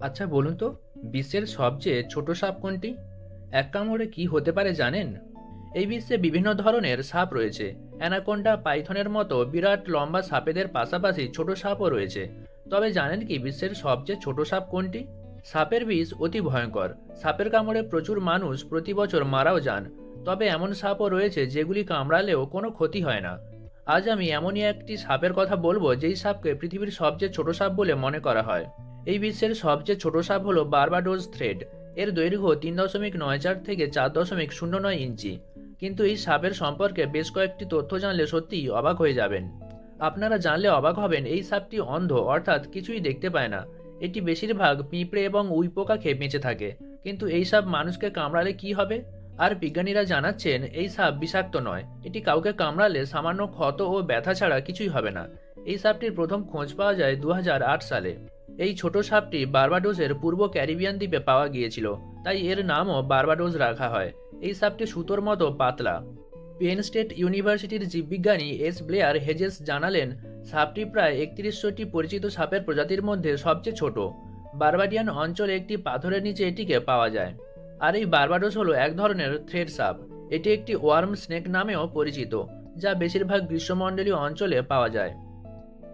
আচ্ছা বলুন তো, বিশ্বের সবচেয়ে ছোট সাপ কোনটি? এক কামড়ে কি হতে পারে জানেন? এই বিশ্বে বিভিন্ন ধরনের সাপ রয়েছে। অ্যানাকোন্ডা, পাইথনের মতো বিরাট লম্বা সাপেদের পাশাপাশি ছোট সাপও রয়েছে। তবে জানেন কি বিশ্বের সবচেয়ে ছোট সাপ কোনটি? সাপের বিষ অতি ভয়ঙ্কর। সাপের কামড়ে প্রচুর মানুষ প্রতি বছর মারাও যান। তবে এমন সাপও রয়েছে যেগুলি কামড়ালেও কোনো ক্ষতি হয় না। আজ আমি এমনই একটি সাপের কথা বলবো যেই সাপকে পৃথিবীর সবচেয়ে ছোট সাপ বলে মনে করা হয়। এই বিশ্বের সবচেয়ে ছোট সাপ হলো বার্বাডোজ থ্রেড। এর দৈর্ঘ্য ৩.৯৪ থেকে ৪.০৯ ইঞ্চি। কিন্তু এই সাপের সম্পর্কে বেশ কয়েকটি তথ্য জানলে সত্যিই অবাক হয়ে যাবেন। আপনারা জানলে অবাক হবেন, এই সাপটি অন্ধ, অর্থাৎ কিছুই দেখতে পায় না। এটি বেশিরভাগ পিঁপড়ে এবং উইপোকা খেয়ে বেঁচে থাকে। কিন্তু এই সাপ মানুষকে কামড়ালে কি হবে? আর বিজ্ঞানীরা জানাচ্ছেন এই সাপ বিষাক্ত নয়। এটি কাউকে কামড়ালে সামান্য ক্ষত ও ব্যথা ছাড়া কিছুই হবে না। এই সাপটির প্রথম খোঁজ পাওয়া যায় ২০০৮ সালে। এই ছোট সাপটি বার্বাডোসের পূর্ব ক্যারিবিয়ান দ্বীপে পাওয়া গিয়েছিল, তাই এর নামও বার্বাডোস রাখা হয়। এই সাপটি সুতোর মতো পাতলা। পেন স্টেট ইউনিভার্সিটির জীববিজ্ঞানী এস ব্লেয়ার হেজেস জানালেন, সাপটি প্রায় ৩১০০টি পরিচিত সাপের প্রজাতির মধ্যে সবচেয়ে ছোট। বারবাডিয়ান অঞ্চলে একটি পাথরের নিচে এটিকে পাওয়া যায়। আর এই বার্বাডোস হলো এক ধরনের থ্রেড সাপ। এটি একটি ওয়ার্ম স্নেক নামেও পরিচিত, যা বেশিরভাগ গ্রীষ্মমণ্ডলীয় অঞ্চলে পাওয়া যায়।